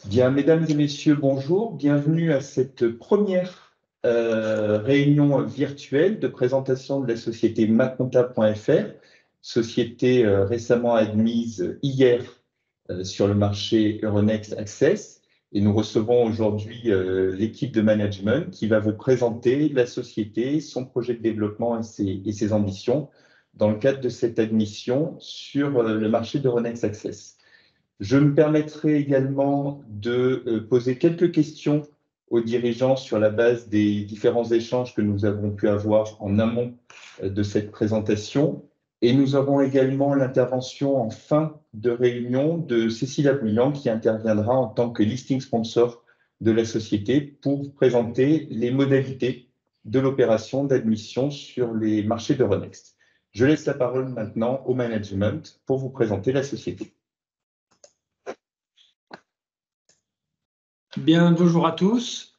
Bien, mesdames et messieurs, bonjour. Bienvenue à cette première réunion virtuelle de présentation de la société maconta.fr, société récemment admise hier sur le marché Euronext Access. Et nous recevons aujourd'hui l'équipe de management qui va vous présenter la société, son projet de développement et ses ambitions dans le cadre de cette admission sur le marché d'Euronext Access. Je me permettrai également de poser quelques questions aux dirigeants sur la base des différents échanges que nous avons pu avoir en amont de cette présentation. Et nous aurons également l'intervention en fin de réunion de Cécile Abouillant qui interviendra en tant que listing sponsor de la société pour vous présenter les modalités de l'opération d'admission sur les marchés d'Euronext. Je laisse la parole maintenant au management pour vous présenter la société. Bien, bonjour à tous.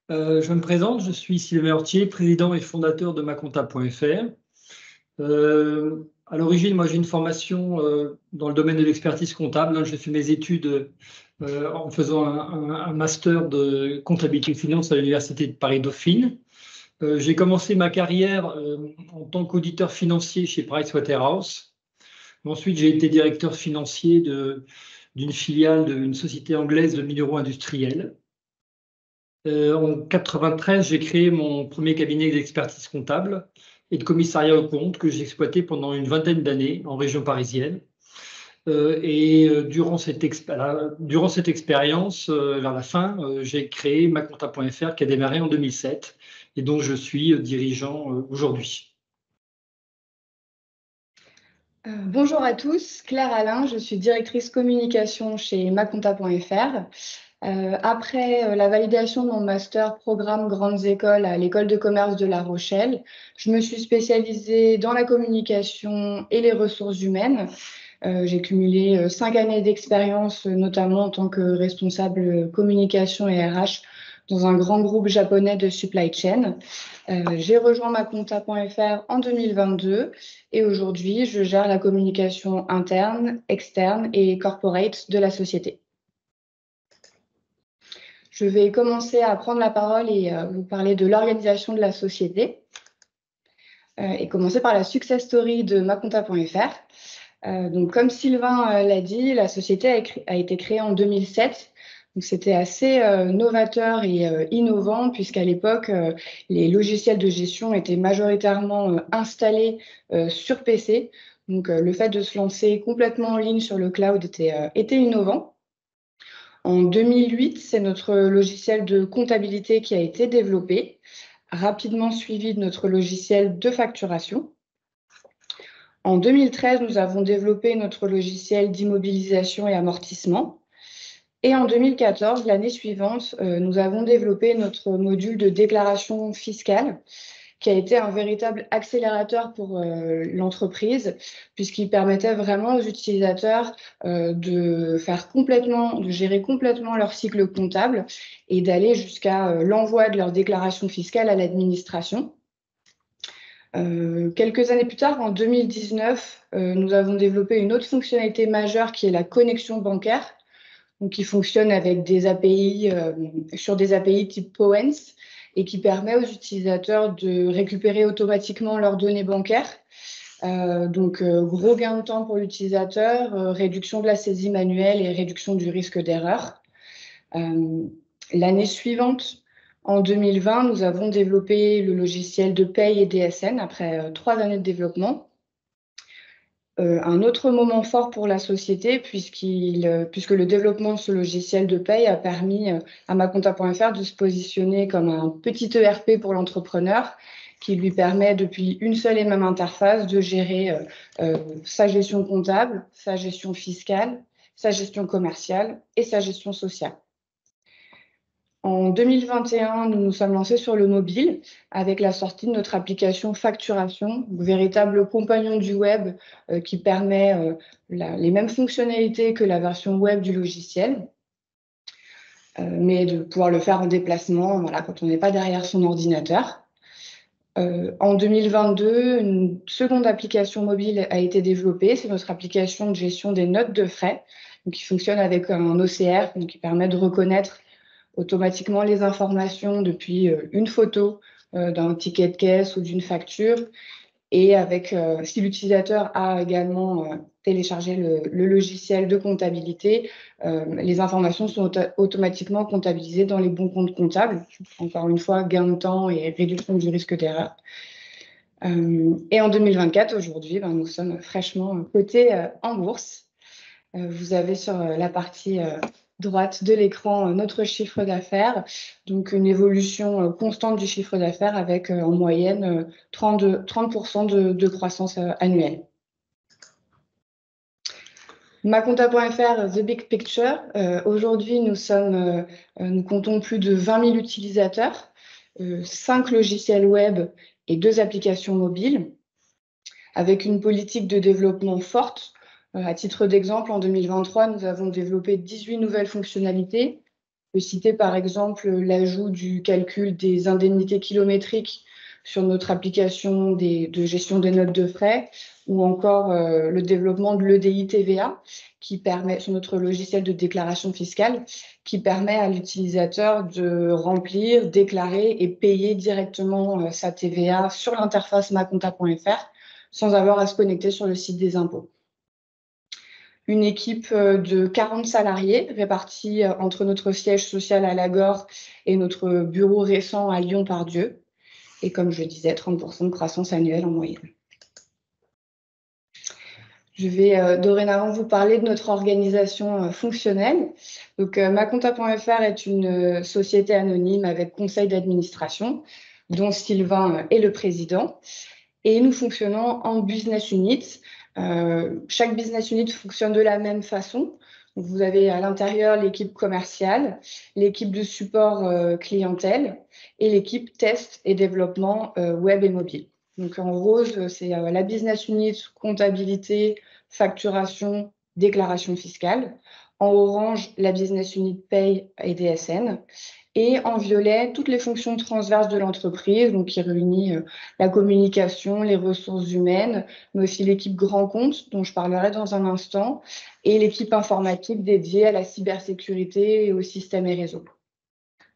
Je me présente, je suis Sylvain Ortier, président et fondateur de maconta.fr. À l'origine, moi j'ai une formation dans le domaine de l'expertise comptable. J'ai fait mes études en faisant un master de comptabilité et finance à l'université de Paris-Dauphine. J'ai commencé ma carrière en tant qu'auditeur financier chez Pricewaterhouse. Ensuite, j'ai été directeur financier d'une filiale d'une société anglaise de minéraux industriels. En 93, j'ai créé mon premier cabinet d'expertise comptable et de commissariat aux comptes que j'ai exploité pendant une vingtaine d'années en région parisienne. Durant cette expérience, vers la fin, j'ai créé maconta.fr qui a démarré en 2007 et dont je suis dirigeant aujourd'hui. Bonjour à tous, Claire Alain, je suis directrice communication chez maconta.fr. Après la validation de mon master programme Grandes Écoles à l'École de commerce de La Rochelle, je me suis spécialisée dans la communication et les ressources humaines. J'ai cumulé 5 années d'expérience, notamment en tant que responsable communication et RH dans un grand groupe japonais de supply chain. J'ai rejoint maconta.fr en 2022 et aujourd'hui, je gère la communication interne, externe et corporate de la société. Je vais commencer à prendre la parole et vous parler de l'organisation de la société et commencer par la success story de maconta.fr. Donc, comme Sylvain l'a dit, la société a été créée en 2007. Donc, c'était assez novateur et innovant puisqu'à l'époque, les logiciels de gestion étaient majoritairement installés sur PC. Donc, le fait de se lancer complètement en ligne sur le cloud était innovant. En 2008, c'est notre logiciel de comptabilité qui a été développé, rapidement suivi de notre logiciel de facturation. En 2013, nous avons développé notre logiciel d'immobilisation et amortissement. Et en 2014, l'année suivante, nous avons développé notre module de déclaration fiscale qui a été un véritable accélérateur pour l'entreprise puisqu'il permettait vraiment aux utilisateurs de gérer complètement leur cycle comptable et d'aller jusqu'à l'envoi de leur déclaration fiscale à l'administration. Quelques années plus tard, en 2019, nous avons développé une autre fonctionnalité majeure qui est la connexion bancaire, donc qui fonctionne avec des API sur des API type POENS et qui permet aux utilisateurs de récupérer automatiquement leurs données bancaires. Gros gain de temps pour l'utilisateur, réduction de la saisie manuelle et réduction du risque d'erreur. L'année suivante, en 2020, nous avons développé le logiciel de paye et DSN après 3 années de développement. Un autre moment fort pour la société puisque le développement de ce logiciel de paye a permis à maconta.fr de se positionner comme un petit ERP pour l'entrepreneur qui lui permet depuis une seule et même interface de gérer sa gestion comptable, sa gestion fiscale, sa gestion commerciale et sa gestion sociale. En 2021, nous nous sommes lancés sur le mobile avec la sortie de notre application facturation, véritable compagnon du web qui permet les mêmes fonctionnalités que la version web du logiciel, mais de pouvoir le faire en déplacement quand on n'est pas derrière son ordinateur. En 2022, une seconde application mobile a été développée, c'est notre application de gestion des notes de frais, Donc, il fonctionne avec un OCR, donc qui permet de reconnaître automatiquement les informations depuis une photo d'un ticket de caisse ou d'une facture. Et avec, si l'utilisateur a également téléchargé le logiciel de comptabilité, les informations sont automatiquement comptabilisées dans les bons comptes comptables. Encore une fois, gain de temps et réduction du risque d'erreur. Et en 2024, aujourd'hui, nous sommes fraîchement cotés en bourse. Vous avez sur la partie droite de l'écran notre chiffre d'affaires, donc une évolution constante du chiffre d'affaires avec en moyenne 30% de croissance annuelle. Maconta.fr, The Big Picture. Aujourd'hui, nous comptons plus de 20 000 utilisateurs, 5 logiciels web et 2 applications mobiles, avec une politique de développement forte. À titre d'exemple, en 2023, nous avons développé 18 nouvelles fonctionnalités. Je peux citer par exemple l'ajout du calcul des indemnités kilométriques sur notre application de gestion des notes de frais, ou encore le développement de l'EDI TVA, qui permet, sur notre logiciel de déclaration fiscale, qui permet à l'utilisateur de remplir, déclarer et payer directement sa TVA sur l'interface maconta.fr sans avoir à se connecter sur le site des impôts. Une équipe de 40 salariés répartis entre notre siège social à Lagore et notre bureau récent à Lyon-Part-Dieu. Et comme je disais, 30% de croissance annuelle en moyenne. Je vais dorénavant vous parler de notre organisation fonctionnelle. Donc, Maconta.fr est une société anonyme avec conseil d'administration, dont Sylvain est le président. Et nous fonctionnons en business units. Chaque business unit fonctionne de la même façon. Donc, vous avez à l'intérieur l'équipe commerciale, l'équipe de support clientèle et l'équipe test et développement web et mobile. Donc en rose, c'est la business unit comptabilité, facturation, déclaration fiscale. En orange, la business unit paye et DSN. Et en violet, toutes les fonctions transverses de l'entreprise, donc qui réunit la communication, les ressources humaines, mais aussi l'équipe grand compte, dont je parlerai dans un instant, et l'équipe informatique dédiée à la cybersécurité et aux systèmes et réseaux.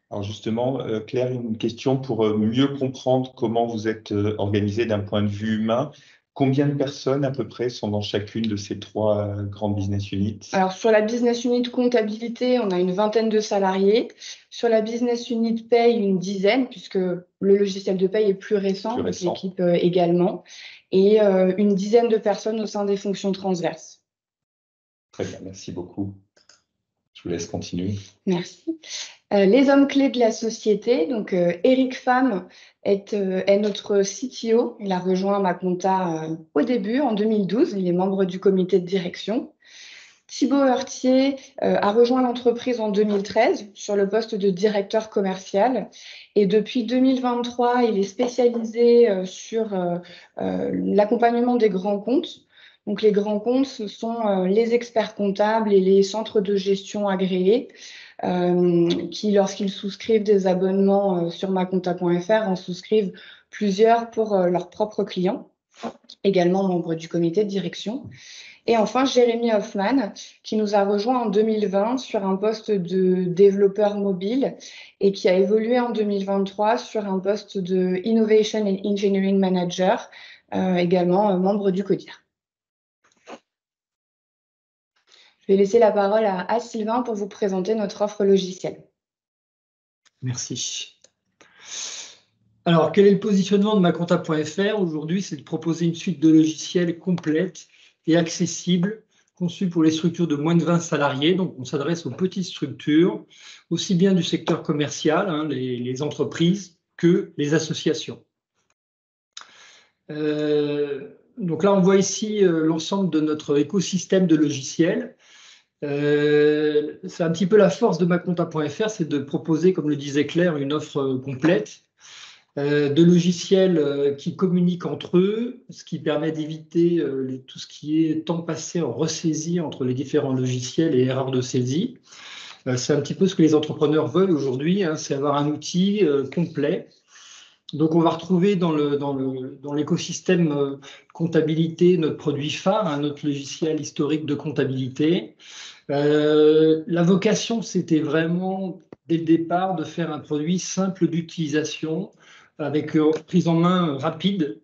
Alors justement, Claire, une question pour mieux comprendre comment vous êtes organisé d'un point de vue humain. Combien de personnes à peu près sont dans chacune de ces 3 grandes business units? Alors sur la business unit comptabilité, on a une vingtaine de salariés. Sur la business unit paye, une dizaine, puisque le logiciel de paye est plus récent. L'équipe également. Et une dizaine de personnes au sein des fonctions transverses. Très bien, merci beaucoup. Je vous laisse continuer. Merci. Les hommes clés de la société, donc Eric Pham est notre CTO. Il a rejoint Maconta au début, en 2012. Il est membre du comité de direction. Thibaut Heurtier a rejoint l'entreprise en 2013 sur le poste de directeur commercial. Et depuis 2023, il est spécialisé sur l'accompagnement des grands comptes. Donc les grands comptes, ce sont les experts comptables et les centres de gestion agréés qui, lorsqu'ils souscrivent des abonnements sur maconta.fr, en souscrivent plusieurs pour leurs propres clients, également membres du comité de direction. Et enfin, Jérémy Hoffman, qui nous a rejoint en 2020 sur un poste de développeur mobile et qui a évolué en 2023 sur un poste de Innovation and Engineering Manager, également membre du CODIR. Je vais laisser la parole à Sylvain pour vous présenter notre offre logicielle. Merci. Alors, quel est le positionnement de Maconta.fr? Aujourd'hui, c'est de proposer une suite de logiciels complète et accessible, conçue pour les structures de moins de 20 salariés. Donc, on s'adresse aux petites structures, aussi bien du secteur commercial, les entreprises, que les associations. Donc là, on voit ici l'ensemble de notre écosystème de logiciels. C'est un petit peu la force de Maconta.fr, c'est de proposer, comme le disait Claire, une offre complète de logiciels qui communiquent entre eux, ce qui permet d'éviter tout ce qui est temps passé en ressaisie entre les différents logiciels et erreurs de saisie. C'est un petit peu ce que les entrepreneurs veulent aujourd'hui, c'est avoir un outil complet. Donc, on va retrouver dans l'écosystème comptabilité notre produit phare, notre logiciel historique de comptabilité, La vocation, c'était vraiment, dès le départ, de faire un produit simple d'utilisation, avec prise en main rapide,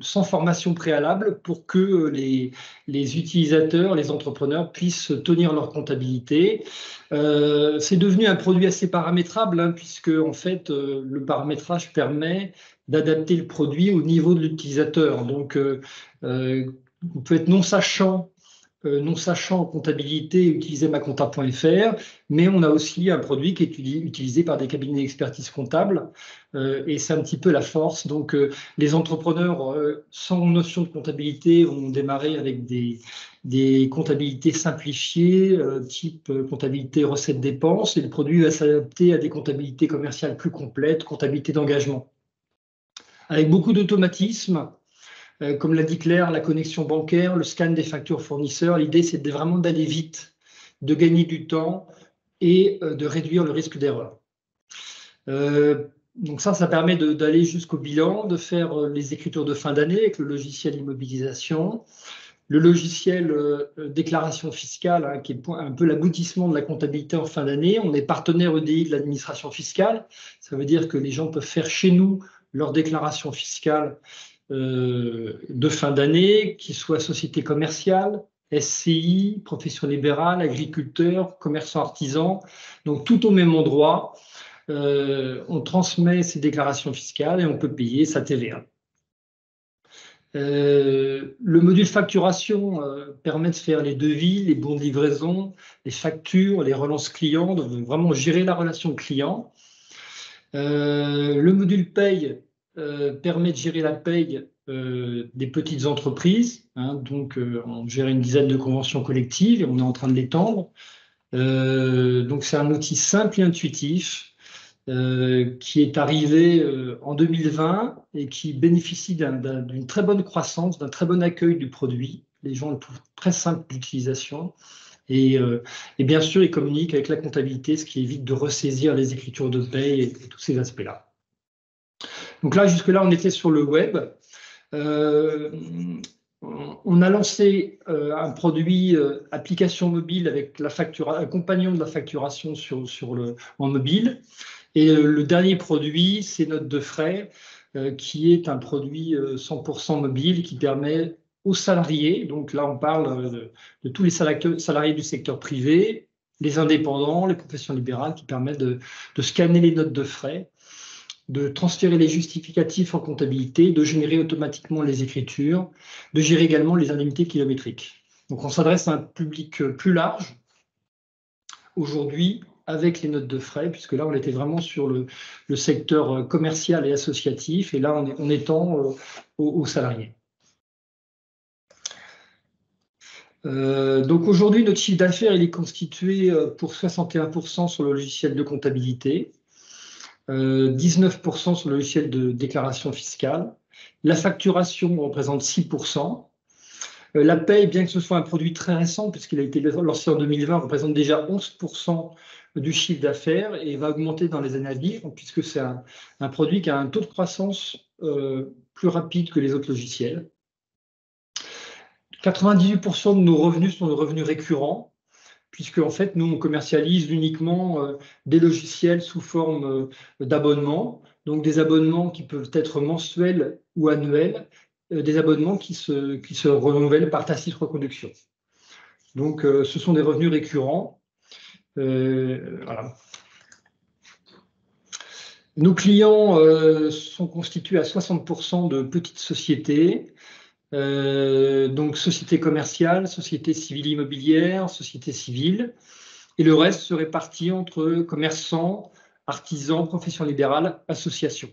sans formation préalable, pour que les utilisateurs, les entrepreneurs puissent tenir leur comptabilité. C'est devenu un produit assez paramétrable, hein, puisque en fait, le paramétrage permet d'adapter le produit au niveau de l'utilisateur. Donc, on peut être non sachant en comptabilité, utiliser maconta.fr, mais on a aussi un produit qui est utilisé par des cabinets d'expertise comptable, et c'est un petit peu la force. Donc, les entrepreneurs sans notion de comptabilité vont démarrer avec des comptabilités simplifiées, type comptabilité recettes-dépenses, et le produit va s'adapter à des comptabilités commerciales plus complètes, comptabilité d'engagement, avec beaucoup d'automatisme. Comme l'a dit Claire, la connexion bancaire, le scan des factures fournisseurs, l'idée c'est vraiment d'aller vite, de gagner du temps et de réduire le risque d'erreur. Donc ça permet d'aller jusqu'au bilan, de faire les écritures de fin d'année avec le logiciel immobilisation, le logiciel déclaration fiscale, hein, qui est un peu l'aboutissement de la comptabilité en fin d'année. On est partenaire EDI de l'administration fiscale, ça veut dire que les gens peuvent faire chez nous leur déclaration fiscale de fin d'année, qu'ils soient société commerciale, SCI, profession libérale, agriculteurs, commerçants artisans, donc tout au même endroit. On transmet ces déclarations fiscales et on peut payer sa TVA. Le module facturation permet de faire les devis, les bons de livraison, les factures, les relances clients, de vraiment gérer la relation client. Le module paye permet de gérer la paye des petites entreprises, hein, donc on gère une dizaine de conventions collectives et on est en train de l'étendre. Donc c'est un outil simple et intuitif qui est arrivé en 2020 et qui bénéficie d'une très bonne croissance, d'un très bon accueil du produit. Les gens le trouvent très simple d'utilisation. Et bien sûr, il communique avec la comptabilité, ce qui évite de ressaisir les écritures de paie et tous ces aspects-là. Donc là, jusque-là, on était sur le web. On a lancé un produit application mobile avec un compagnon de la facturation en mobile. Et le dernier produit, c'est Note de frais, qui est un produit 100% mobile qui permet aux salariés, donc là on parle de tous les salariés du secteur privé, les indépendants, les professions libérales, qui permettent de scanner les notes de frais, de transférer les justificatifs en comptabilité, de générer automatiquement les écritures, de gérer également les indemnités kilométriques. Donc on s'adresse à un public plus large aujourd'hui avec les notes de frais, puisque là on était vraiment sur le secteur commercial et associatif, et là on étend aux salariés. Donc aujourd'hui, notre chiffre d'affaires il est constitué pour 61% sur le logiciel de comptabilité, 19% sur le logiciel de déclaration fiscale. La facturation représente 6%. La paye, bien que ce soit un produit très récent, puisqu'il a été lancé en 2020, représente déjà 11% du chiffre d'affaires et va augmenter dans les années à venir, puisque c'est un produit qui a un taux de croissance plus rapide que les autres logiciels. 98% de nos revenus sont des revenus récurrents, puisque en fait, nous, on commercialise uniquement des logiciels sous forme d'abonnements, donc des abonnements qui peuvent être mensuels ou annuels, des abonnements qui se renouvellent par tacite reconduction. Donc, ce sont des revenus récurrents. Voilà. Nos clients sont constitués à 60% de petites sociétés, donc sociétés commerciales, sociétés civiles immobilières, sociétés civiles, et le reste se répartit entre commerçants, artisans, professions libérales, associations.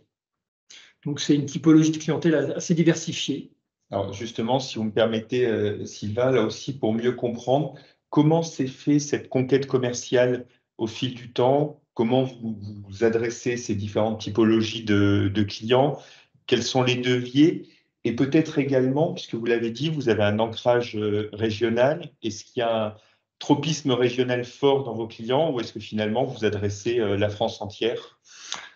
Donc c'est une typologie de clientèle assez diversifiée. Alors justement, si vous me permettez, Sylvain, là aussi pour mieux comprendre, comment s'est fait cette conquête commerciale au fil du temps? Comment vous adressez ces différentes typologies de clients? Quels sont les leviers? Et peut-être également, puisque vous l'avez dit, vous avez un ancrage régional. Est-ce qu'il y a un tropisme régional fort dans vos clients ou est-ce que finalement vous adressez la France entière?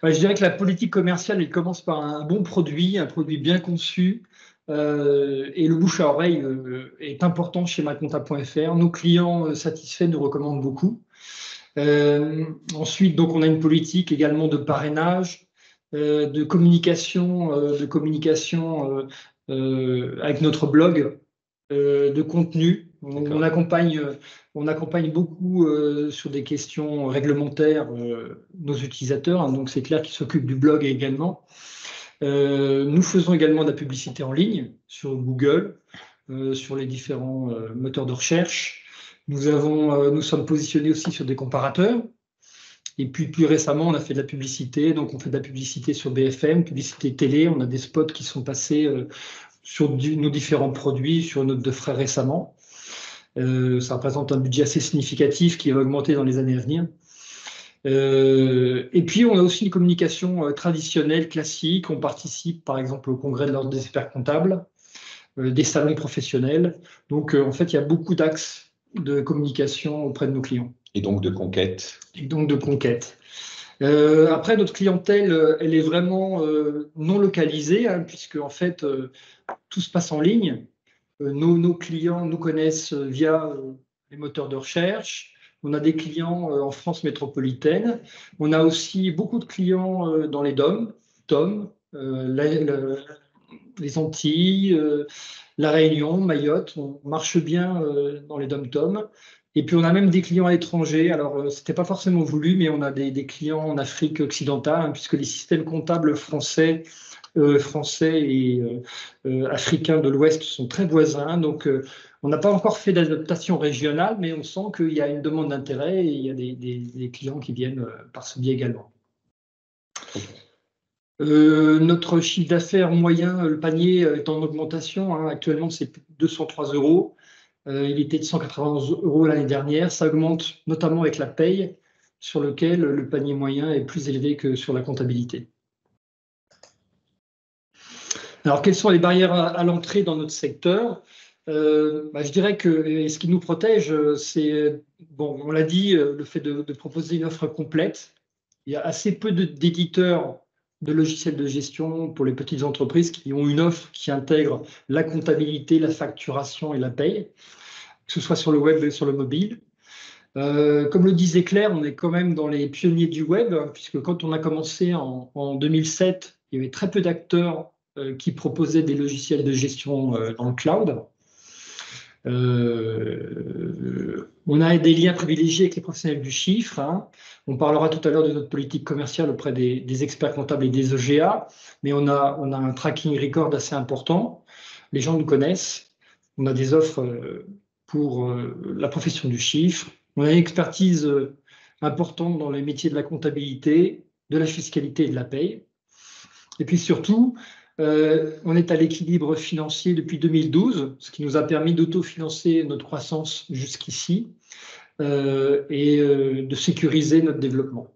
Je dirais que la politique commerciale, elle commence par un bon produit, un produit bien conçu, Et le bouche à oreille est important chez maconta.fr. Nos clients satisfaits nous recommandent beaucoup. Ensuite, donc, on a une politique également de parrainage, de communication avec notre blog, de contenu. On accompagne beaucoup sur des questions réglementaires nos utilisateurs, hein, donc c'est clair qu'ils s'occupent du blog également. Nous faisons également de la publicité en ligne sur Google, sur les différents moteurs de recherche. Nous sommes positionnés aussi sur des comparateurs. Et puis plus récemment, on a fait de la publicité. Donc on fait de la publicité sur BFM, publicité télé. On a des spots qui sont passés sur nos différents produits, sur une note de frais récemment. Ça représente un budget assez significatif qui va augmenter dans les années à venir. Et puis, on a aussi une communication traditionnelle, classique. On participe, par exemple, au congrès de l'Ordre des experts comptables, des salons professionnels. Donc, en fait, il y a beaucoup d'axes de communication auprès de nos clients. Et donc de conquête. Après, notre clientèle, elle est vraiment non localisée, hein, puisque, en fait, tout se passe en ligne. Nos clients nous connaissent via les moteurs de recherche. On a des clients en France métropolitaine. On a aussi beaucoup de clients dans les DOM, les Antilles, La Réunion, Mayotte. On marche bien dans les DOM-TOM. Et puis, on a même des clients à l'étranger. Alors, ce n'était pas forcément voulu, mais on a des clients en Afrique occidentale, hein, puisque les systèmes comptables français et africains de l'Ouest sont très voisins. Donc, on n'a pas encore fait d'adaptation régionale, mais on sent qu'il y a une demande d'intérêt et il y a des clients qui viennent par ce biais également. Notre chiffre d'affaires moyen, le panier est en augmentation. Hein. Actuellement, c'est 203 €. Il était de 191 € l'année dernière. Ça augmente notamment avec la paye, sur lequel le panier moyen est plus élevé que sur la comptabilité. Alors, quelles sont les barrières à l'entrée dans notre secteur? Je dirais que ce qui nous protège, c'est, bon, on l'a dit, le fait de proposer une offre complète. Il y a assez peu d'éditeurs de logiciels de gestion pour les petites entreprises qui ont une offre qui intègre la comptabilité, la facturation et la paye, que ce soit sur le web et sur le mobile. Comme le disait Claire, on est quand même dans les pionniers du web, hein, puisque quand on a commencé en 2007, il y avait très peu d'acteurs qui proposaient des logiciels de gestion dans le cloud. On a des liens privilégiés avec les professionnels du chiffre. Hein. On parlera tout à l'heure de notre politique commerciale auprès des experts comptables et des EGA, mais on a un tracking record assez important. Les gens nous connaissent. On a des offres pour la profession du chiffre. On a une expertise importante dans les métiers de la comptabilité, de la fiscalité et de la paye. Et puis surtout, on est à l'équilibre financier depuis 2012, ce qui nous a permis d'autofinancer notre croissance jusqu'ici et de sécuriser notre développement.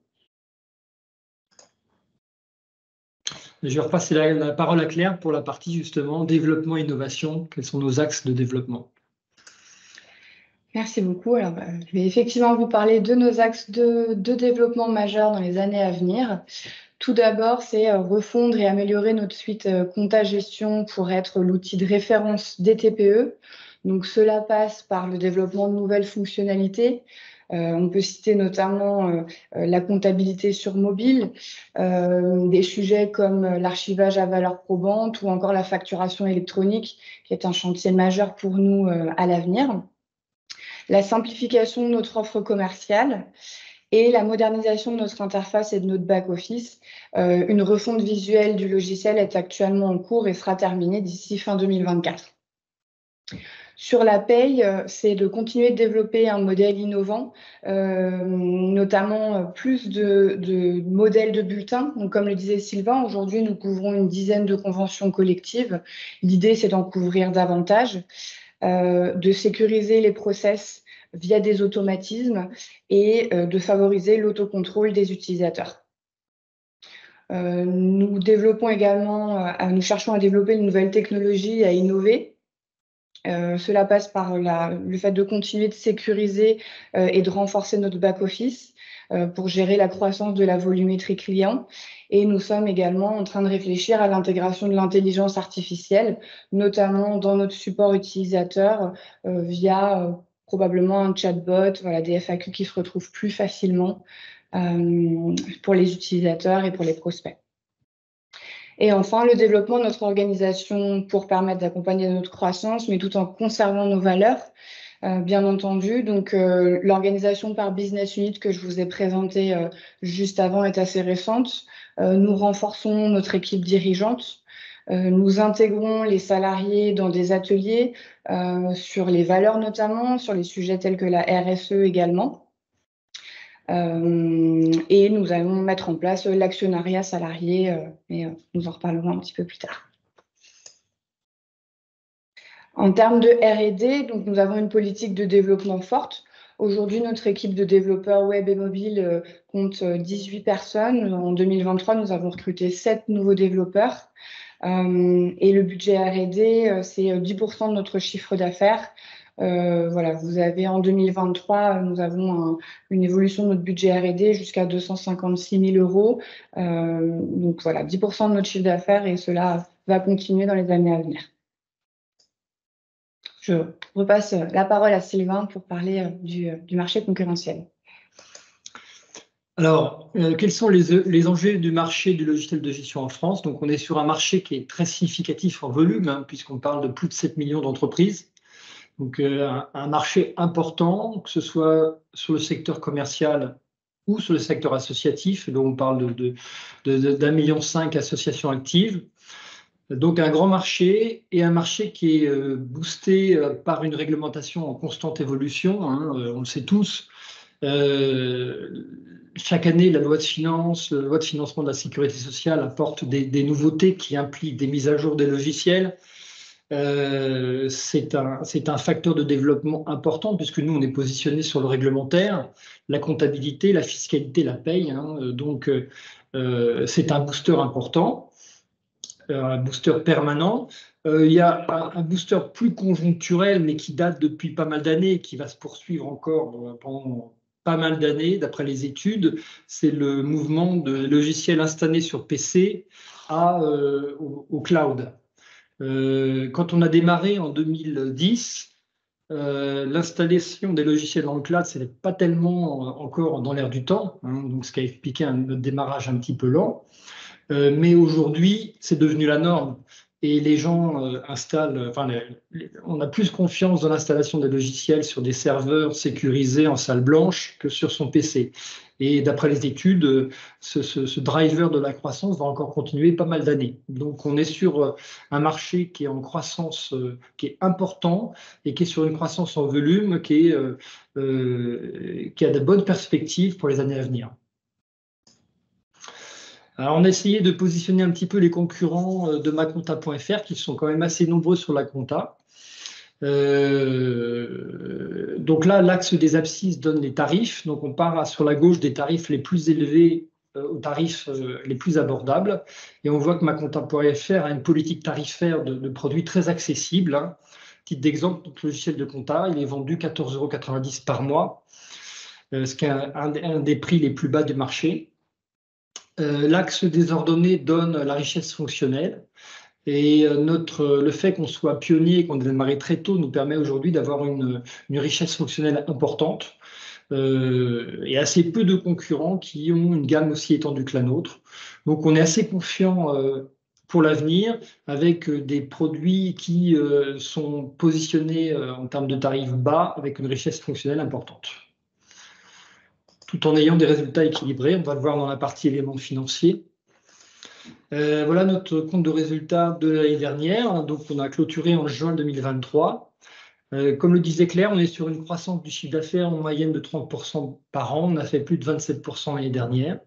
Je vais repasser la parole à Claire pour la partie justement développement et innovation. Quels sont nos axes de développement? Merci beaucoup. Alors, je vais effectivement vous parler de nos axes de développement majeurs dans les années à venir. Tout d'abord, c'est refondre et améliorer notre suite compta-gestion pour être l'outil de référence des TPE. Donc, cela passe par le développement de nouvelles fonctionnalités. On peut citer notamment la comptabilité sur mobile, des sujets comme l'archivage à valeur probante ou encore la facturation électronique, qui est un chantier majeur pour nous à l'avenir. La simplification de notre offre commerciale et la modernisation de notre interface et de notre back-office. Une refonte visuelle du logiciel est actuellement en cours et sera terminée d'ici fin 2024. Sur la paye, c'est de continuer de développer un modèle innovant, notamment plus de modèles de bulletins. Donc, comme le disait Sylvain, aujourd'hui, nous couvrons une dizaine de conventions collectives. L'idée, c'est d'en couvrir davantage, de sécuriser les process via des automatismes et de favoriser l'autocontrôle des utilisateurs. Nous cherchons à développer une nouvelle technologie, à innover. Cela passe par le fait de continuer de sécuriser et de renforcer notre back-office pour gérer la croissance de la volumétrie client. Et nous sommes également en train de réfléchir à l'intégration de l'intelligence artificielle, notamment dans notre support utilisateur via probablement un chatbot, voilà, des FAQ qui se retrouvent plus facilement pour les utilisateurs et pour les prospects. Et enfin, le développement de notre organisation pour permettre d'accompagner notre croissance, mais tout en conservant nos valeurs, bien entendu. Donc, l'organisation par business unit que je vous ai présentée juste avant est assez récente. Nous renforçons notre équipe dirigeante. Nous intégrons les salariés dans des ateliers sur les valeurs notamment, sur les sujets tels que la RSE également. Et nous allons mettre en place l'actionnariat salarié, mais nous en reparlerons un petit peu plus tard. En termes de R&D, donc nous avons une politique de développement forte. Aujourd'hui, notre équipe de développeurs web et mobile compte 18 personnes. En 2023, nous avons recruté 7 nouveaux développeurs. Et le budget R&D, c'est 10% de notre chiffre d'affaires. Voilà, vous avez en 2023, nous avons une évolution de notre budget R&D jusqu'à 256 000 €. Donc voilà, 10% de notre chiffre d'affaires et cela va continuer dans les années à venir. Je repasse la parole à Sylvain pour parler du marché concurrentiel. Alors, quels sont les enjeux du marché du logiciel de gestion en France? Donc, on est sur un marché qui est très significatif en volume, hein, puisqu'on parle de plus de 7 millions d'entreprises. Donc, un marché important, que ce soit sur le secteur commercial ou sur le secteur associatif, dont on parle d'1,5 million d'associations actives. Donc, un grand marché et un marché qui est boosté par une réglementation en constante évolution, hein, on le sait tous. Chaque année, la loi de finances, la loi de financement de la sécurité sociale apporte des nouveautés qui impliquent des mises à jour des logiciels. C'est un facteur de développement important puisque nous, on est positionné sur le réglementaire, la comptabilité, la fiscalité, la paye. Hein, donc, c'est un booster important, un booster permanent. Il y a un booster plus conjoncturel, mais qui date depuis pas mal d'années et qui va se poursuivre encore pendant pas mal d'années, d'après les études. C'est le mouvement de logiciels installés sur PC au cloud. Quand on a démarré en 2010, l'installation des logiciels dans le cloud, ce n'est pas tellement encore dans l'air du temps, hein, donc ce qui a expliqué un démarrage un petit peu lent. Mais aujourd'hui, c'est devenu la norme. Et les gens installent, on a plus confiance dans l'installation des logiciels sur des serveurs sécurisés en salle blanche que sur son PC. Et d'après les études, ce driver de la croissance va encore continuer pas mal d'années. Donc on est sur un marché qui est en croissance, qui est important et qui est sur une croissance en volume qui a de bonnes perspectives pour les années à venir. Alors, on a essayé de positionner un petit peu les concurrents de maconta.fr qui sont quand même assez nombreux sur la compta. Donc là, l'axe des abscisses donne les tarifs. Donc on part sur la gauche des tarifs les plus élevés aux tarifs les plus abordables. Et on voit que maconta.fr a une politique tarifaire de produits très accessible. Hein. Titre d'exemple, notre logiciel de compta, il est vendu 14,90 € par mois, ce qui est un des prix les plus bas du marché. L'axe des ordonnées donne la richesse fonctionnelle et le fait qu'on soit pionnier, qu'on ait démarré très tôt, nous permet aujourd'hui d'avoir une richesse fonctionnelle importante et assez peu de concurrents qui ont une gamme aussi étendue que la nôtre. Donc on est assez confiant pour l'avenir avec des produits qui sont positionnés en termes de tarifs bas avec une richesse fonctionnelle importante, tout en ayant des résultats équilibrés. On va le voir dans la partie éléments financiers. Voilà notre compte de résultats de l'année dernière. Donc, on a clôturé en juin 2023. Comme le disait Claire, on est sur une croissance du chiffre d'affaires en moyenne de 30% par an. On a fait plus de 27% l'année dernière.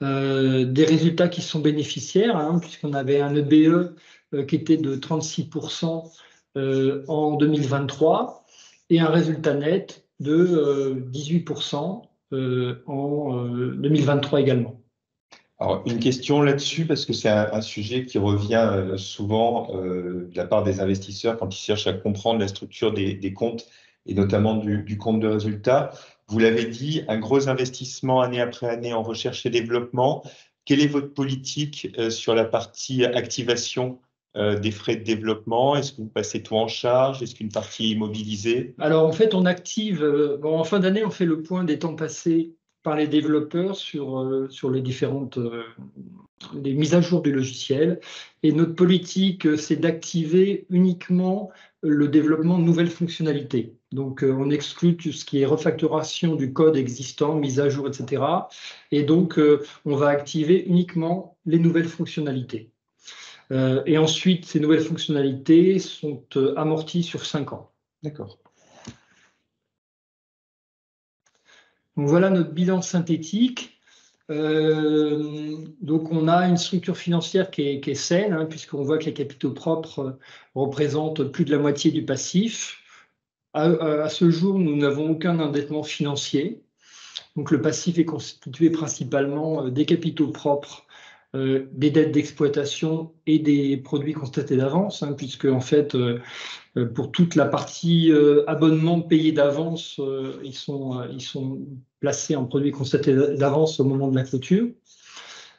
Des résultats qui sont bénéficiaires, hein, puisqu'on avait un EBE qui était de 36% en 2023 et un résultat net de 18% en 2023 également. Alors, une question là-dessus, parce que c'est un sujet qui revient souvent de la part des investisseurs quand ils cherchent à comprendre la structure des comptes et notamment du compte de résultat. Vous l'avez dit, un gros investissement année après année en recherche et développement. Quelle est votre politique sur la partie activation des frais de développement? Est-ce que vous passez tout en charge? Est-ce qu'une partie est immobilisée? Alors en fait, on active, en fin d'année, on fait le point des temps passés par les développeurs sur les différentes les mises à jour du logiciel. Et notre politique, c'est d'activer uniquement le développement de nouvelles fonctionnalités. Donc, on exclut tout ce qui est refactoration du code existant, mise à jour, etc. Et donc, on va activer uniquement les nouvelles fonctionnalités. Et ensuite, ces nouvelles fonctionnalités sont amorties sur 5 ans. D'accord. Donc, voilà notre bilan synthétique. Donc, on a une structure financière qui est saine, hein, puisqu'on voit que les capitaux propres représentent plus de la moitié du passif. À ce jour, nous n'avons aucun endettement financier. Donc, le passif est constitué principalement des capitaux propres, des dettes d'exploitation et des produits constatés d'avance, hein, puisque en fait, pour toute la partie abonnement payé d'avance, ils sont placés en produits constatés d'avance au moment de la clôture.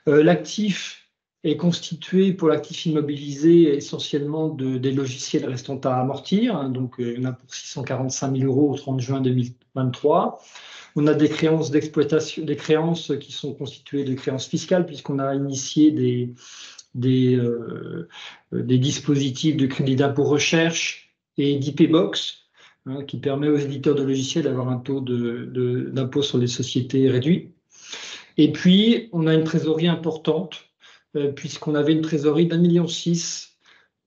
L'actif est constitué pour l'actif immobilisé essentiellement des logiciels restants à amortir. Hein, donc, il y en a pour 645 000 € au 30 juin 2023. On a des créances d'exploitation, des créances qui sont constituées de créances fiscales, puisqu'on a initié des dispositifs de crédit d'impôt recherche et d'IP-Box, hein, qui permet aux éditeurs de logiciels d'avoir un taux d'impôt sur les sociétés réduit. Et puis, on a une trésorerie importante, puisqu'on avait une trésorerie d'1,6 million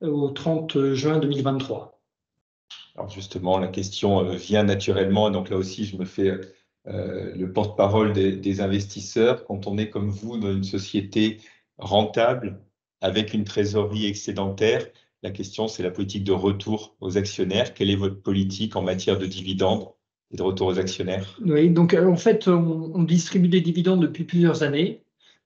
au 30 juin 2023. Alors justement, la question vient naturellement, donc là aussi, je me fais le porte-parole des investisseurs. Quand on est comme vous dans une société rentable, avec une trésorerie excédentaire, la question, c'est la politique de retour aux actionnaires. Quelle est votre politique en matière de dividendes et de retour aux actionnaires? Oui, donc en fait, on distribue des dividendes depuis plusieurs années.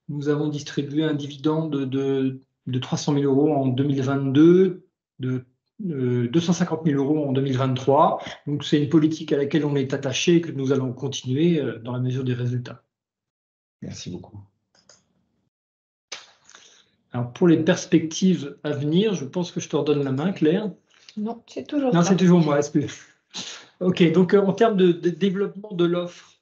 Nous avons distribué un dividende de 300 000 € en 2022, de 250 000 € en 2023. Donc, c'est une politique à laquelle on est attaché et que nous allons continuer dans la mesure des résultats. Merci beaucoup. Alors, pour les perspectives à venir, je pense que je te redonne la main, Claire. Non, c'est toujours Non, ça. c'est toujours moi. Ok, donc en termes de développement de l'offre,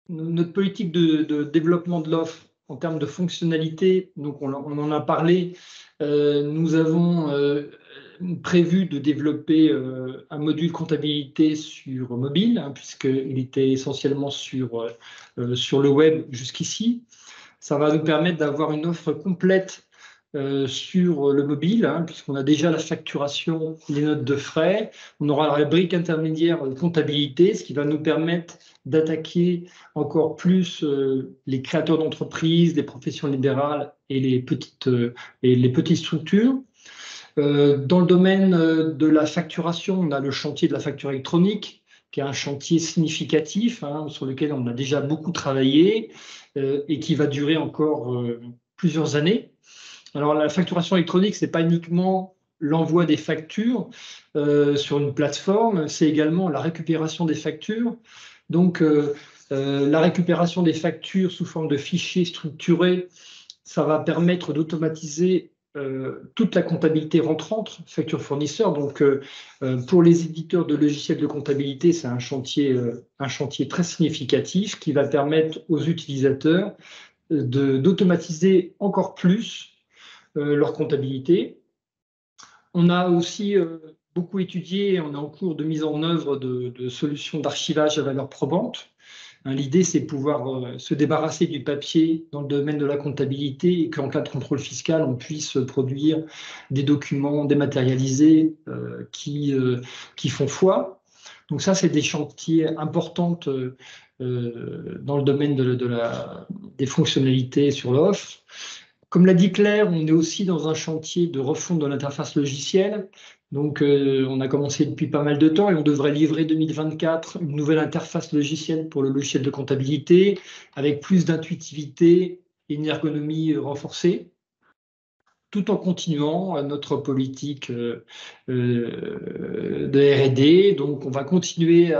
notre politique de développement de l'offre en termes de fonctionnalité, donc on en a parlé, nous avons prévu de développer un module comptabilité sur mobile, hein, puisqu'il était essentiellement sur le web jusqu'ici. Ça va nous permettre d'avoir une offre complète sur le mobile, hein, puisqu'on a déjà la facturation, les notes de frais. On aura la brique intermédiaire comptabilité, ce qui va nous permettre d'attaquer encore plus les créateurs d'entreprises, les professions libérales et les petites structures. Dans le domaine de la facturation, on a le chantier de la facture électronique, qui est un chantier significatif, hein, sur lequel on a déjà beaucoup travaillé et qui va durer encore plusieurs années. Alors, la facturation électronique, ce n'est pas uniquement l'envoi des factures sur une plateforme, c'est également la récupération des factures. Donc, la récupération des factures sous forme de fichiers structurés, ça va permettre d'automatiser toute la comptabilité rentrante, facture fournisseur. Donc, pour les éditeurs de logiciels de comptabilité, c'est un chantier très significatif qui va permettre aux utilisateurs d'automatiser encore plus leur comptabilité. On a aussi beaucoup étudié, on est en cours de mise en œuvre de solutions d'archivage à valeur probante. L'idée, c'est de pouvoir se débarrasser du papier dans le domaine de la comptabilité et qu'en cas de contrôle fiscal, on puisse produire des documents dématérialisés qui font foi. Donc ça, c'est des chantiers importants dans le domaine des fonctionnalités sur l'offre. Comme l'a dit Claire, on est aussi dans un chantier de refonte de l'interface logicielle. Donc, on a commencé depuis pas mal de temps et on devrait livrer 2024 une nouvelle interface logicielle pour le logiciel de comptabilité avec plus d'intuitivité et une ergonomie renforcée, tout en continuant notre politique de R&D. Donc, on va continuer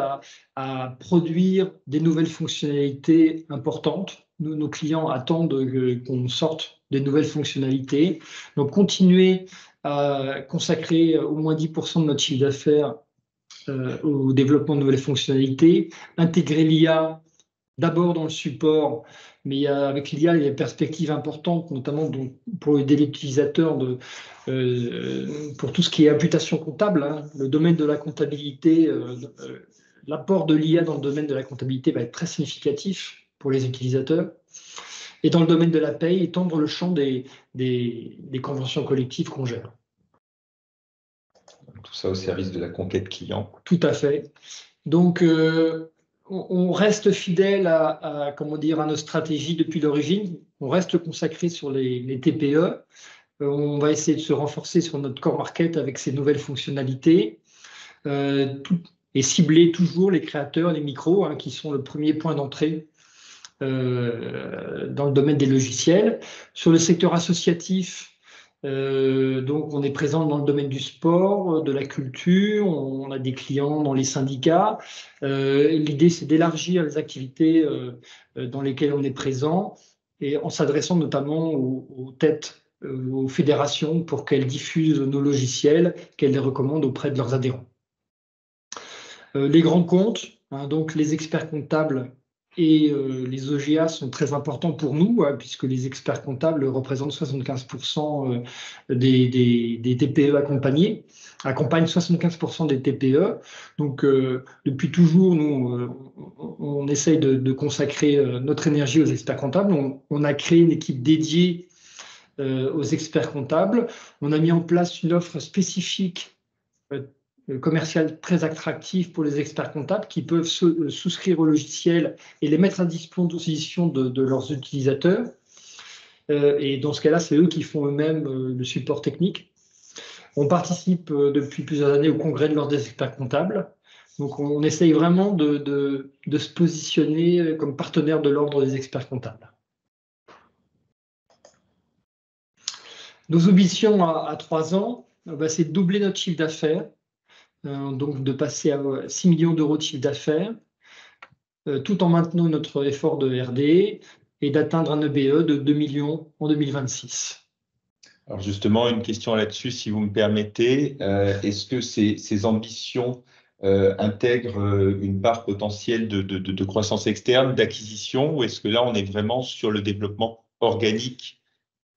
à produire des nouvelles fonctionnalités importantes. Nos clients attendent qu'on sorte des nouvelles fonctionnalités. Donc, continuer à consacrer au moins 10% de notre chiffre d'affaires au développement de nouvelles fonctionnalités, intégrer l'IA d'abord dans le support, mais avec l'IA, il y a des perspectives importantes, notamment donc, pour aider l'utilisateur pour tout ce qui est imputation comptable. Hein, le domaine de la comptabilité, l'apport de l'IA dans le domaine de la comptabilité va être très significatif pour les utilisateurs. Et dans le domaine de la paye, étendre le champ des conventions collectives qu'on gère. Tout ça au service de la conquête client. Tout à fait. Donc, on reste fidèle comment dire, à nos stratégies depuis l'origine. On reste consacré sur les TPE. On va essayer de se renforcer sur notre core market avec ces nouvelles fonctionnalités et cibler toujours les créateurs, les micros, hein, qui sont le premier point d'entrée dans le domaine des logiciels. Sur le secteur associatif, donc on est présent dans le domaine du sport, de la culture, on a des clients dans les syndicats. L'idée, c'est d'élargir les activités dans lesquelles on est présent et en s'adressant notamment aux têtes, aux fédérations pour qu'elles diffusent nos logiciels, qu'elles les recommandent auprès de leurs adhérents. Les grands comptes, hein, donc les experts comptables et les OGA sont très importants pour nous, hein, puisque les experts comptables représentent 75% des TPE accompagnés, accompagnent 75% des TPE. Donc, depuis toujours, nous, on essaye de consacrer notre énergie aux experts comptables. On a créé une équipe dédiée aux experts comptables. On a mis en place une offre spécifique commerciale très attractive pour les experts comptables qui peuvent souscrire au logiciel et les mettre à disposition de leurs utilisateurs. Et dans ce cas-là, c'est eux qui font eux-mêmes le support technique. On participe depuis plusieurs années au congrès de l'ordre des experts comptables. Donc, on essaye vraiment de se positionner comme partenaire de l'ordre des experts comptables. Nos ambitions à 3 ans, c'est de doubler notre chiffre d'affaires. Donc de passer à 6 millions d'euros de chiffre d'affaires, tout en maintenant notre effort de R&D et d'atteindre un EBE de 2 millions en 2026. Alors justement, une question là-dessus, si vous me permettez. Est-ce que ces ambitions intègrent une part potentielle de croissance externe, d'acquisition, ou est-ce que là, on est vraiment sur le développement organique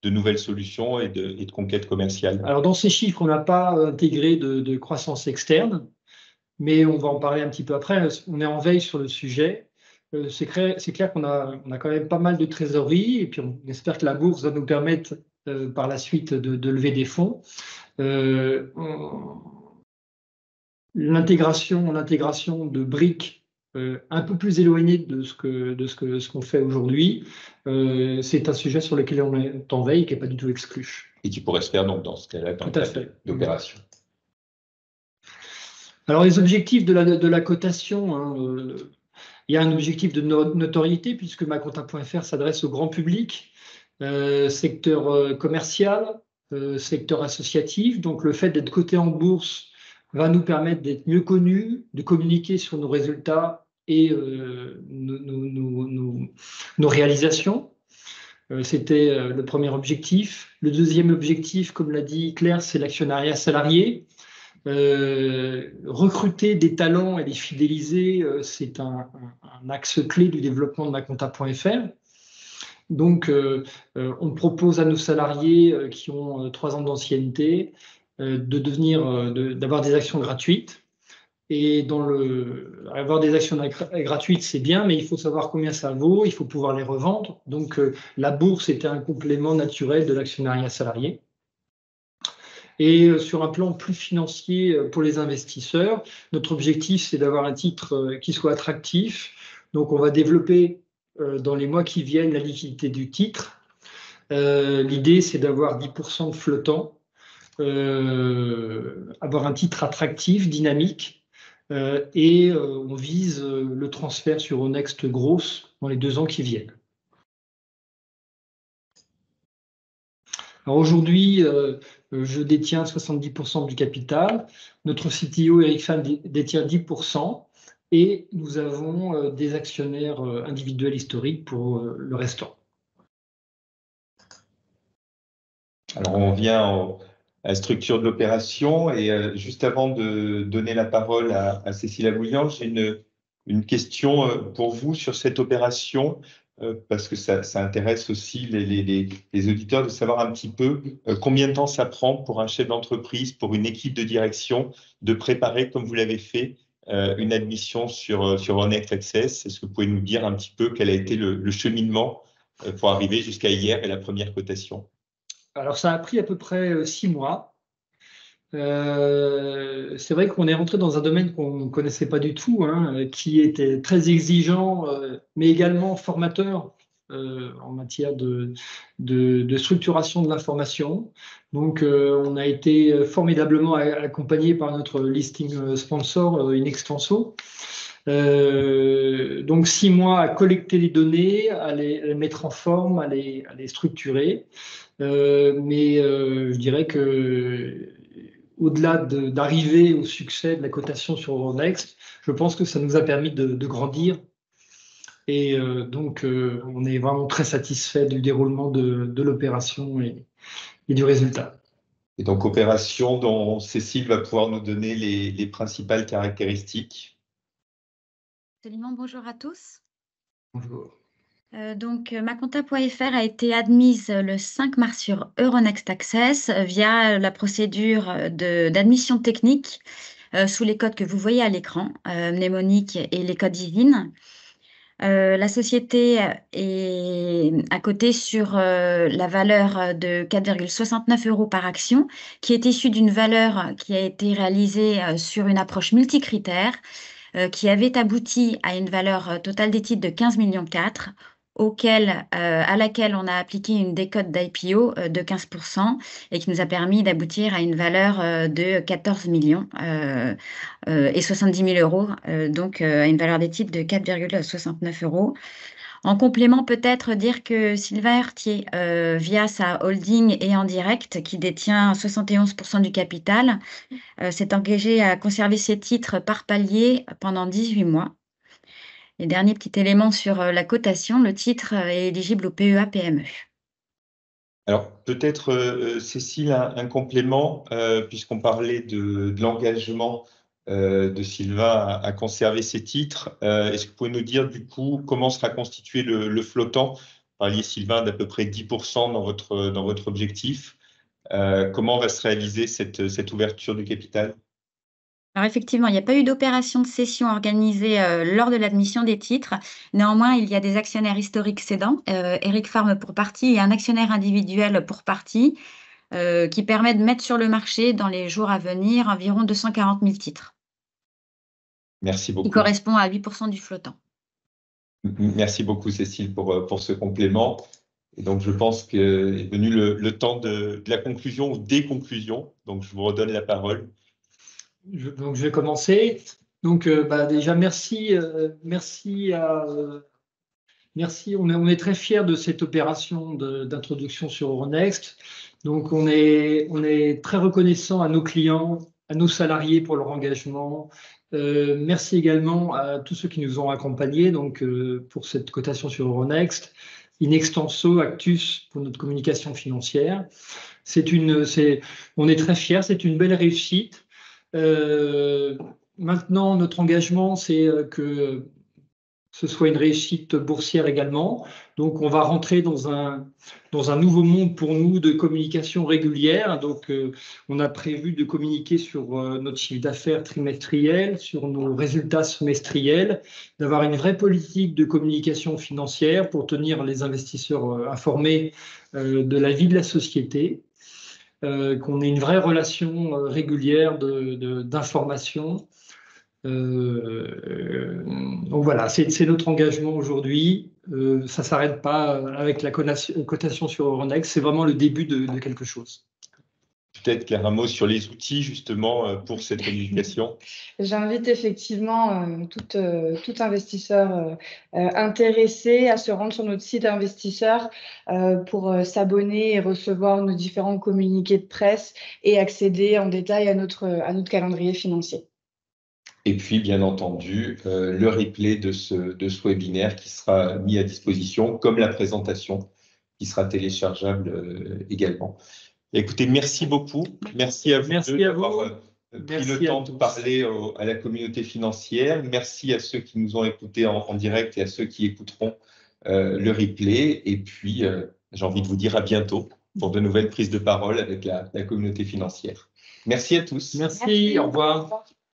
de nouvelles solutions et de conquête commerciale? Alors, dans ces chiffres, on n'a pas intégré de croissance externe, mais on va en parler un petit peu après. On est en veille sur le sujet. C'est clair qu'on a quand même pas mal de trésorerie, et puis on espère que la bourse va nous permettre par la suite de lever des fonds. L'intégration de briques un peu plus éloigné de ce qu'on fait aujourd'hui. C'est un sujet sur lequel on est en veille, qui n'est pas du tout exclu. Et qui pourrait se faire donc dans ce cas-là dans le cadre d'opération. Alors les objectifs de la cotation, hein, il y a un objectif de notoriété puisque maconta.fr s'adresse au grand public, secteur commercial, secteur associatif. Donc le fait d'être coté en bourse va nous permettre d'être mieux connus, de communiquer sur nos résultats et nos réalisations. C'était le premier objectif. Le deuxième objectif, comme l'a dit Claire, c'est l'actionnariat salarié. Recruter des talents et les fidéliser, c'est un axe clé du développement de maconta.fr. Donc, on propose à nos salariés qui ont 3 ans d'ancienneté d'avoir des actions gratuites. Et avoir des actions gratuites, c'est bien, mais il faut savoir combien ça vaut, il faut pouvoir les revendre. Donc, la bourse était un complément naturel de l'actionnariat salarié. Et sur un plan plus financier pour les investisseurs, notre objectif, c'est d'avoir un titre qui soit attractif. Donc, on va développer dans les mois qui viennent la liquidité du titre. L'idée, c'est d'avoir 10% de flottant, avoir un titre attractif, dynamique, et on vise le transfert sur Euronext grosse dans les 2 ans qui viennent. Alors aujourd'hui, je détiens 70% du capital. Notre CTO, Eric Fan, détient 10%. Et nous avons des actionnaires individuels historiques pour le restant. Alors, on vient à la structure de l'opération et juste avant de donner la parole à Cécile Abouillant, j'ai une question pour vous sur cette opération parce que ça intéresse aussi les auditeurs de savoir un petit peu combien de temps ça prend pour un chef d'entreprise, pour une équipe de direction de préparer, comme vous l'avez fait, une admission sur Euronext Access. Est-ce que vous pouvez nous dire un petit peu quel a été le cheminement pour arriver jusqu'à hier et la première cotation? Alors, ça a pris à peu près 6 mois. C'est vrai qu'on est rentré dans un domaine qu'on ne connaissait pas du tout, hein, qui était très exigeant, mais également formateur en matière de structuration de l'information. Donc, on a été formidablement accompagné par notre listing sponsor, Inextenso. Donc 6 mois à collecter les données, à les mettre en forme, à les structurer. Mais je dirais que au-delà d'arriver au succès de la cotation sur Euronext, je pense que ça nous a permis de grandir. Et donc, on est vraiment très satisfait du déroulement de l'opération et du résultat. Et donc, opération dont Cécile va pouvoir nous donner les principales caractéristiques. Absolument, bonjour à tous. Bonjour. Donc, maconta.fr a été admise le 5 mars sur Euronext Access via la procédure d'admission technique sous les codes que vous voyez à l'écran, mnémonique et les codes ISIN. La société est à côté sur la valeur de 4,69 € par action, qui est issue d'une valeur qui a été réalisée sur une approche multicritère, qui avait abouti à une valeur totale des titres de 15,4 millions, à laquelle on a appliqué une décote d'IPO de 15% et qui nous a permis d'aboutir à une valeur de 14 millions et 70 000 €, donc à une valeur des titres de 4,69 €. En complément, peut-être dire que Sylvain Heurtier, via sa holding et en direct, qui détient 71% du capital, s'est engagé à conserver ses titres par palier pendant 18 mois. Et dernier petit élément sur la cotation, le titre est éligible au PEA-PME. Alors, peut-être, Cécile, un complément, puisqu'on parlait de l'engagement de Sylvain à conserver ses titres. Est-ce que vous pouvez nous dire, du coup, comment sera constitué le flottant? Vous parliez, Sylvain, d'à peu près 10% dans votre objectif. Comment va se réaliser cette ouverture du capital? Alors effectivement, il n'y a pas eu d'opération de cession organisée lors de l'admission des titres. Néanmoins, il y a des actionnaires historiques cédants, Eric Farm pour partie et un actionnaire individuel pour partie, qui permet de mettre sur le marché dans les jours à venir environ 240 000 titres. Merci beaucoup. Qui correspond à 8% du flottant. Merci beaucoup, Cécile, pour ce complément. Et donc, je pense qu'est venu le temps de la conclusion ou des conclusions. Donc, je vous redonne la parole. Donc, je vais commencer. Donc, déjà, merci. On est très fiers de cette opération d'introduction sur Euronext. Donc, on est très reconnaissant à nos clients, à nos salariés pour leur engagement. Merci également à tous ceux qui nous ont accompagnés pour cette cotation sur Euronext. Inextenso, Actus pour notre communication financière. On est très fiers, c'est une belle réussite. Maintenant, notre engagement, c'est que ce soit une réussite boursière également. Donc, on va rentrer dans un nouveau monde pour nous de communication régulière. Donc, on a prévu de communiquer sur notre chiffre d'affaires trimestriel, sur nos résultats semestriels, d'avoir une vraie politique de communication financière pour tenir les investisseurs informés de la vie de la société. Qu'on ait une vraie relation régulière d'information. Donc voilà, c'est notre engagement aujourd'hui. Ça ne s'arrête pas avec la cotation sur Euronext, c'est vraiment le début de quelque chose. Peut-être Claire, un mot sur les outils justement pour cette communication. J'invite effectivement tout investisseur intéressé à se rendre sur notre site investisseur pour s'abonner et recevoir nos différents communiqués de presse et accéder en détail à notre calendrier financier. Et puis, bien entendu, le replay de ce webinaire qui sera mis à disposition, comme la présentation qui sera téléchargeable également. Écoutez, merci beaucoup. Merci à vous d'avoir pris le temps de parler à la communauté financière. Merci à ceux qui nous ont écoutés en direct et à ceux qui écouteront le replay. Et puis, j'ai envie de vous dire à bientôt pour de nouvelles prises de parole avec la communauté financière. Merci à tous. Merci. Au revoir.